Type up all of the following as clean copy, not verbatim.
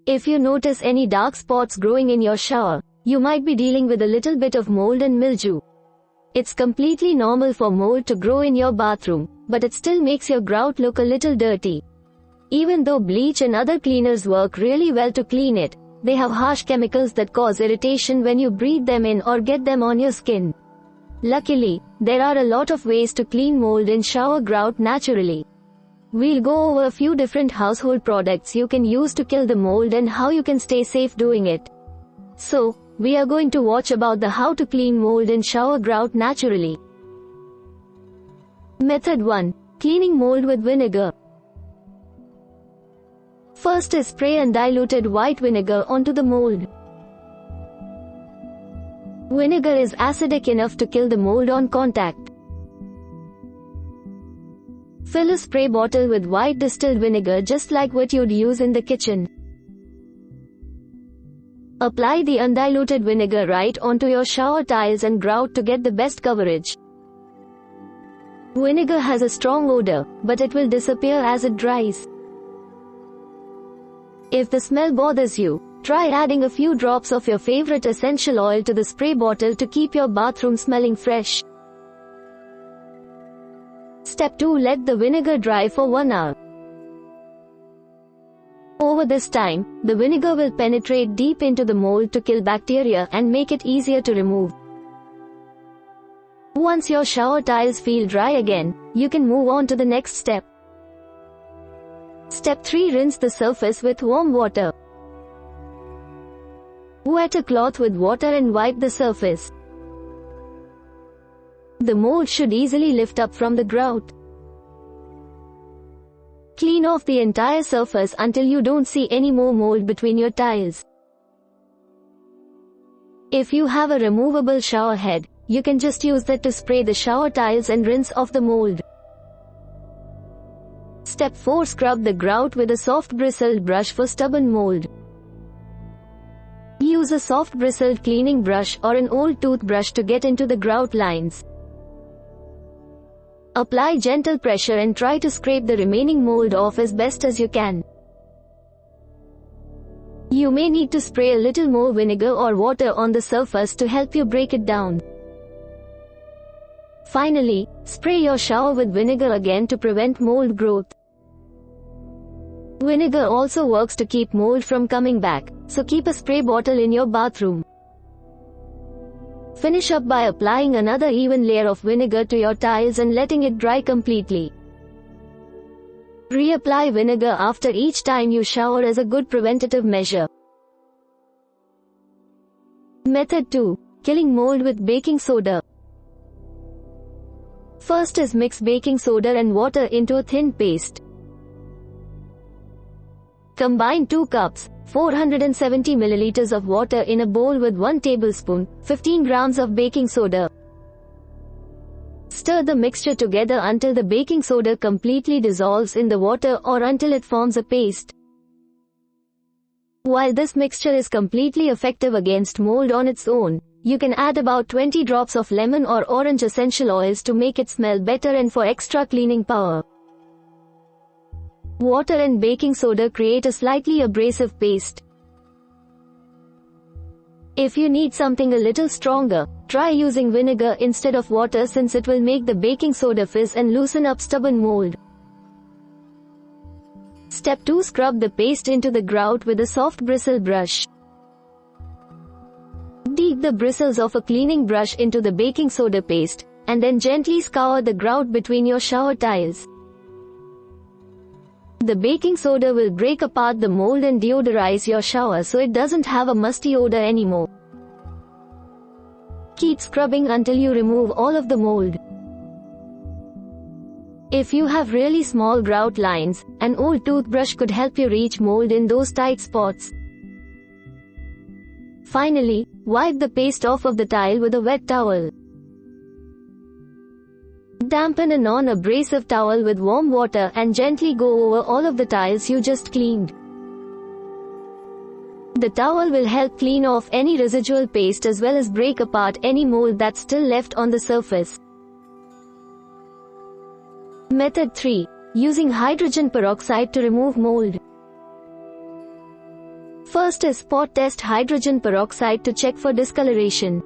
If you notice any dark spots growing in your shower, you might be dealing with a little bit of mold and mildew. It's completely normal for mold to grow in your bathroom, but it still makes your grout look a little dirty. Even though bleach and other cleaners work really well to clean it, they have harsh chemicals that cause irritation when you breathe them in or get them on your skin. Luckily, there are a lot of ways to clean mold in shower grout naturally. We'll go over a few different household products you can use to kill the mold and how you can stay safe doing it. So, we are going to watch about the how to clean mold in shower grout naturally. Method 1. Cleaning mold with vinegar. First is spray undiluted white vinegar onto the mold. Vinegar is acidic enough to kill the mold on contact. Fill a spray bottle with white distilled vinegar just like what you'd use in the kitchen. Apply the undiluted vinegar right onto your shower tiles and grout to get the best coverage. Vinegar has a strong odor, but it will disappear as it dries. If the smell bothers you, try adding a few drops of your favorite essential oil to the spray bottle to keep your bathroom smelling fresh. Step 2. Let the vinegar dry for 1 hour. Over this time, the vinegar will penetrate deep into the mold to kill bacteria and make it easier to remove. Once your shower tiles feel dry again, you can move on to the next step. Step 3. Rinse the surface with warm water. Wet a cloth with water and wipe the surface. The mold should easily lift up from the grout. Clean off the entire surface until you don't see any more mold between your tiles. If you have a removable shower head, you can just use that to spray the shower tiles and rinse off the mold. Step 4. Scrub the grout with a soft bristled brush for stubborn mold. Use a soft bristled cleaning brush or an old toothbrush to get into the grout lines. Apply gentle pressure and try to scrape the remaining mold off as best as you can. You may need to spray a little more vinegar or water on the surface to help you break it down. Finally, spray your shower with vinegar again to prevent mold growth. Vinegar also works to keep mold from coming back, so keep a spray bottle in your bathroom. Finish up by applying another even layer of vinegar to your tiles and letting it dry completely. Reapply vinegar after each time you shower as a good preventative measure. Method 2. Killing mold with baking soda. First is mix baking soda and water into a thin paste. Combine 2 cups, 470 milliliters of water in a bowl with 1 tablespoon, 15 grams of baking soda. Stir the mixture together until the baking soda completely dissolves in the water or until it forms a paste. While this mixture is completely effective against mold on its own, you can add about 20 drops of lemon or orange essential oils to make it smell better and for extra cleaning power. Water and baking soda create a slightly abrasive paste. If you need something a little stronger, try using vinegar instead of water since it will make the baking soda fizz and loosen up stubborn mold. Step 2. Scrub the paste into the grout with a soft bristle brush. Dip the bristles of a cleaning brush into the baking soda paste, and then gently scour the grout between your shower tiles. The baking soda will break apart the mold and deodorize your shower so it doesn't have a musty odor anymore. Keep scrubbing until you remove all of the mold. If you have really small grout lines, an old toothbrush could help you reach mold in those tight spots. Finally, wipe the paste off of the tile with a wet towel. Dampen a non-abrasive towel with warm water and gently go over all of the tiles you just cleaned. The towel will help clean off any residual paste as well as break apart any mold that's still left on the surface. Method 3. Using hydrogen peroxide to remove mold. First is spot test hydrogen peroxide to check for discoloration.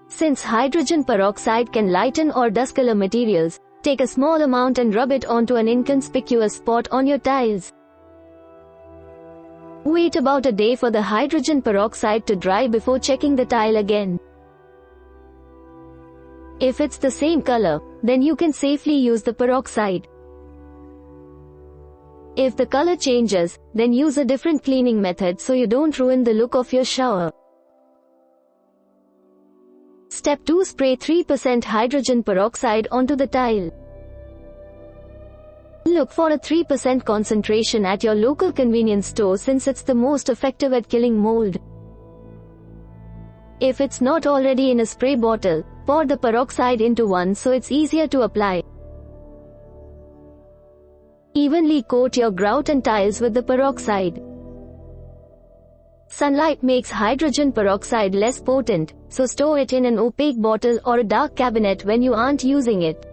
Since hydrogen peroxide can lighten or discolor materials, take a small amount and rub it onto an inconspicuous spot on your tiles. Wait about a day for the hydrogen peroxide to dry before checking the tile again. If it's the same color, then you can safely use the peroxide. If the color changes, then use a different cleaning method so you don't ruin the look of your shower. Step 2. Spray 3% hydrogen peroxide onto the tile. Look for a 3% concentration at your local convenience store since it's the most effective at killing mold. If it's not already in a spray bottle, pour the peroxide into one so it's easier to apply. Evenly coat your grout and tiles with the peroxide. Sunlight makes hydrogen peroxide less potent, so store it in an opaque bottle or a dark cabinet when you aren't using it.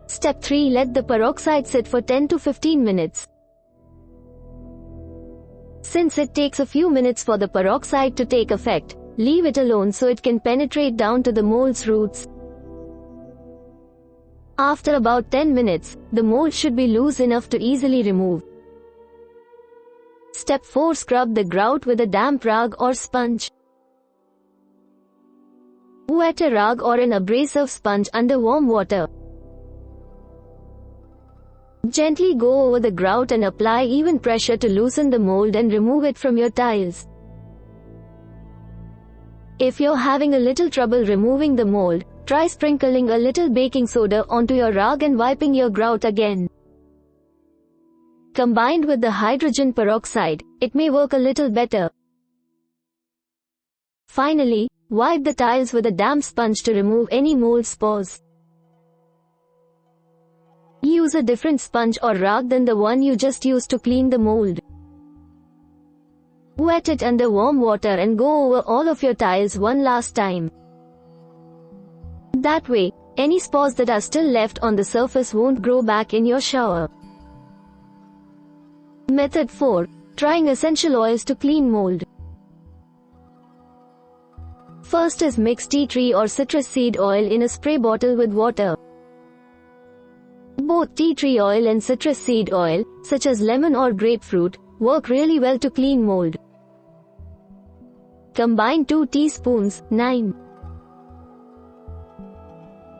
Step 3. Let the peroxide sit for 10 to 15 minutes. Since it takes a few minutes for the peroxide to take effect, leave it alone so it can penetrate down to the mold's roots. After about 10 minutes, the mold should be loose enough to easily remove. Step 4. Scrub the grout with a damp rag or sponge. Wet a rag or an abrasive sponge under warm water. Gently go over the grout and apply even pressure to loosen the mold and remove it from your tiles. If you're having a little trouble removing the mold, try sprinkling a little baking soda onto your rag and wiping your grout again. Combined with the hydrogen peroxide, it may work a little better. Finally, wipe the tiles with a damp sponge to remove any mold spores. Use a different sponge or rag than the one you just used to clean the mold. Wet it under warm water and go over all of your tiles one last time. That way, any spores that are still left on the surface won't grow back in your shower. Method 4. Trying essential oils to clean mold. First is mix tea tree or citrus seed oil in a spray bottle with water. Both tea tree oil and citrus seed oil, such as lemon or grapefruit, work really well to clean mold. Combine 2 teaspoons, 9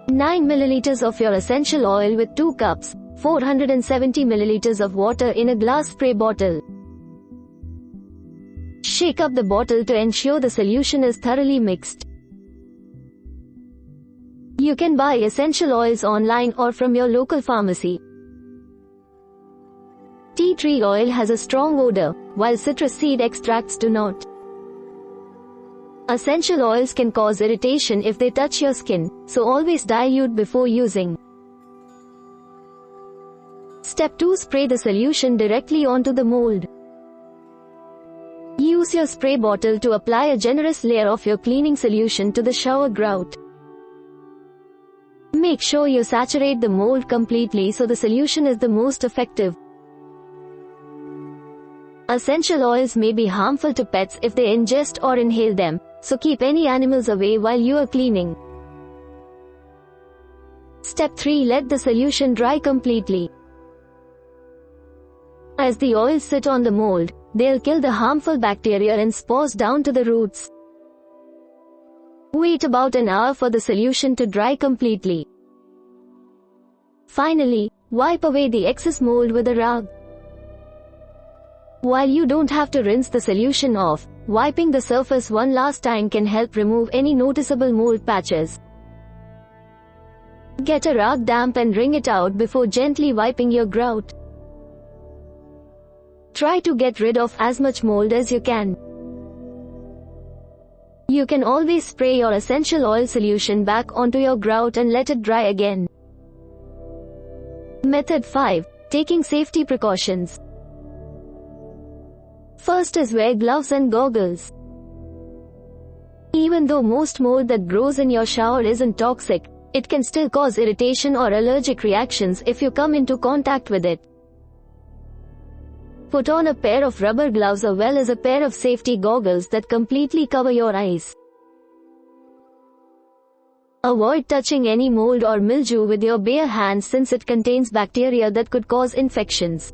milliliters of your essential oil with 2 cups, 470 milliliters of water in a glass spray bottle. Shake up the bottle to ensure the solution is thoroughly mixed. You can buy essential oils online or from your local pharmacy. Tea tree oil has a strong odor, while citrus seed extracts do not. Essential oils can cause irritation if they touch your skin, so always dilute before using. Step 2. Spray the solution directly onto the mold. Use your spray bottle to apply a generous layer of your cleaning solution to the shower grout. Make sure you saturate the mold completely so the solution is the most effective. Essential oils may be harmful to pets if they ingest or inhale them, so keep any animals away while you are cleaning. Step 3. Let the solution dry completely. As the oils sit on the mold, they'll kill the harmful bacteria and spores down to the roots. Wait about an hour for the solution to dry completely. Finally, wipe away the excess mold with a rag. While you don't have to rinse the solution off, wiping the surface one last time can help remove any noticeable mold patches. Get a rag damp and wring it out before gently wiping your grout. Try to get rid of as much mold as you can. You can always spray your essential oil solution back onto your grout and let it dry again. Method 5. Taking safety precautions. First is wear gloves and goggles. Even though most mold that grows in your shower isn't toxic, it can still cause irritation or allergic reactions if you come into contact with it. Put on a pair of rubber gloves as well as a pair of safety goggles that completely cover your eyes. Avoid touching any mold or mildew with your bare hands since it contains bacteria that could cause infections.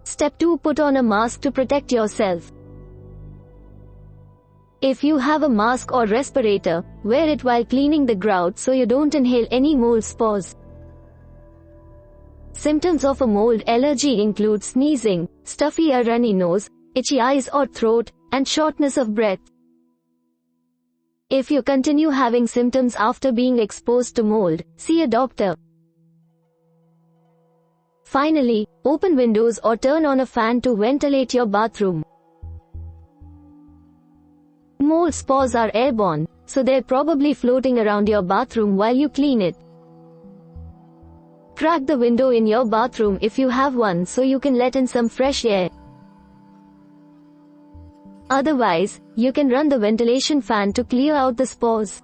Step 2. Put on a mask to protect yourself. If you have a mask or respirator, wear it while cleaning the grout so you don't inhale any mold spores. Symptoms of a mold allergy include sneezing, stuffy or runny nose, itchy eyes or throat, and shortness of breath. If you continue having symptoms after being exposed to mold, see a doctor. Finally, open windows or turn on a fan to ventilate your bathroom. Mold spores are airborne, so they're probably floating around your bathroom while you clean it. Crack the window in your bathroom if you have one so you can let in some fresh air. Otherwise, you can run the ventilation fan to clear out the spores.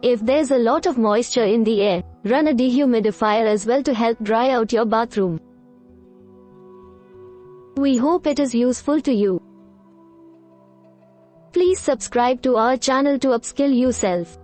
If there's a lot of moisture in the air, run a dehumidifier as well to help dry out your bathroom. We hope it is useful to you. Please subscribe to our channel to upskill yourself.